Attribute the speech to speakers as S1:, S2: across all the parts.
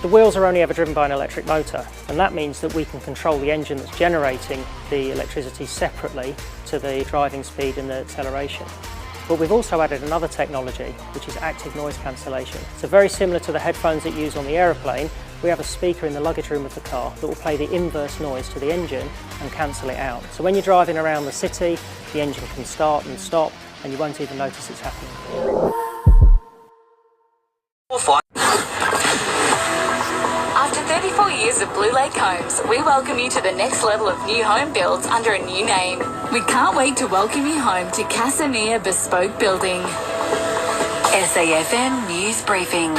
S1: The wheels are only ever driven by an electric motor, and that means that we can control the engine that's generating the electricity separately to the driving speed and the acceleration. But we've also added another technology, which is active noise cancellation. So very similar to the headphones that you use on the aeroplane, we have a speaker in the luggage room of the car that will play the inverse noise to the engine and cancel it out. So when you're driving around the city, the engine can start and stop, and you won't even notice it's happening.
S2: After 34 years of Blue Lake Homes, we welcome you to the next level of new home builds under a new name. We can't wait to welcome you home to Casimir Bespoke Building. SAFM News Briefing.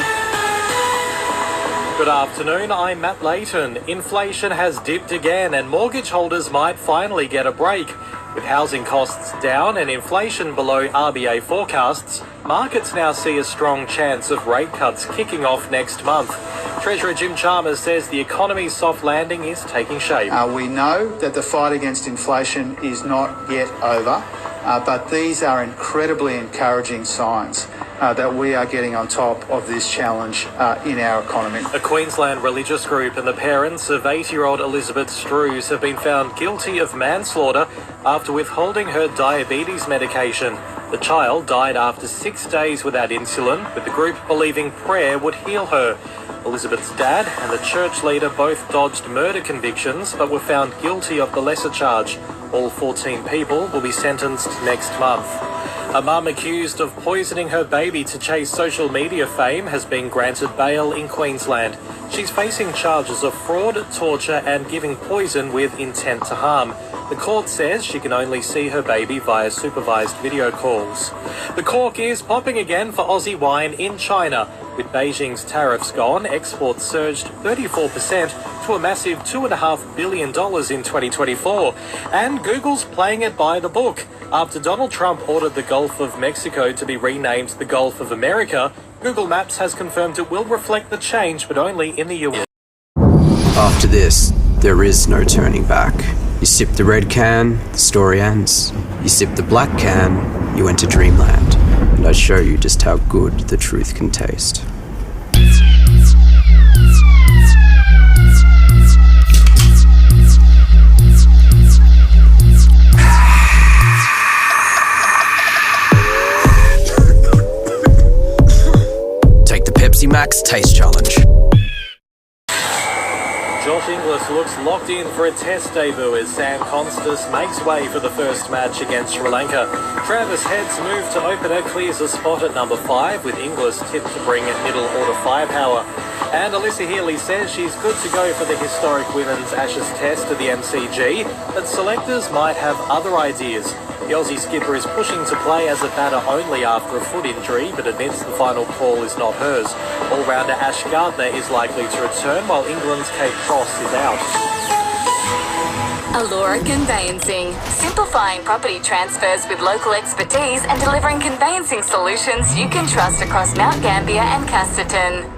S3: Good afternoon, I'm Matt Layton. Inflation has dipped again and mortgage holders might finally get a break. With housing costs down and inflation below RBA forecasts, markets now see a strong chance of rate cuts kicking off next month. Treasurer Jim Chalmers says the economy's soft landing is taking shape.
S4: We know that the fight against inflation is not yet over, but these are incredibly encouraging signs that we are getting on top of this challenge in our economy.
S3: A Queensland religious group and the parents of 80-year-old Elizabeth Strews have been found guilty of manslaughter after withholding her diabetes medication. The child died after 6 days without insulin, with the group believing prayer would heal her. Elizabeth's dad and the church leader both dodged murder convictions but were found guilty of the lesser charge. All 14 people will be sentenced next month. A mum accused of poisoning her baby to chase social media fame has been granted bail in Queensland. She's facing charges of fraud, torture and giving poison with intent to harm. The court says she can only see her baby via supervised video calls. The cork is popping again for Aussie wine in China. With Beijing's tariffs gone, exports surged 34% to a massive $2.5 billion in 2024. And Google's playing it by the book. After Donald Trump ordered the Gulf of Mexico to be renamed the Gulf of America, Google Maps has confirmed it will reflect the change, but only in the US.
S5: After this, there is no turning back. You sip the red can, the story ends. You sip the black can, you enter dreamland. And I show you just how good the truth can taste. Take the Pepsi Max Taste Challenge.
S3: Josh Inglis looks locked in for a test debut as Sam Constas makes way for the first match against Sri Lanka. Travis Head's move to opener clears a spot at number 5, with Inglis tipped to bring middle order firepower. And Alyssa Healy says she's good to go for the historic Women's Ashes Test at the MCG, but selectors might have other ideas. The Aussie skipper is pushing to play as a batter only after a foot injury, but admits the final call is not hers. All-rounder Ash Gardner is likely to return, while England's Kate Cross is out.
S2: Allura Conveyancing, simplifying property transfers with local expertise and delivering conveyancing solutions you can trust across Mount Gambier and Casterton.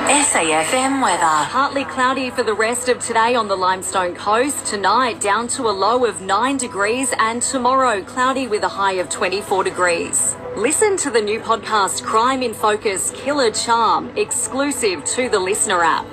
S2: SAFM weather.
S6: Partly cloudy for the rest of today on the Limestone coast. Tonight down to a low of 9 degrees and tomorrow cloudy with a high of 24 degrees. Listen to the new podcast Crime in Focus Killer Charm, exclusive to the Listener app.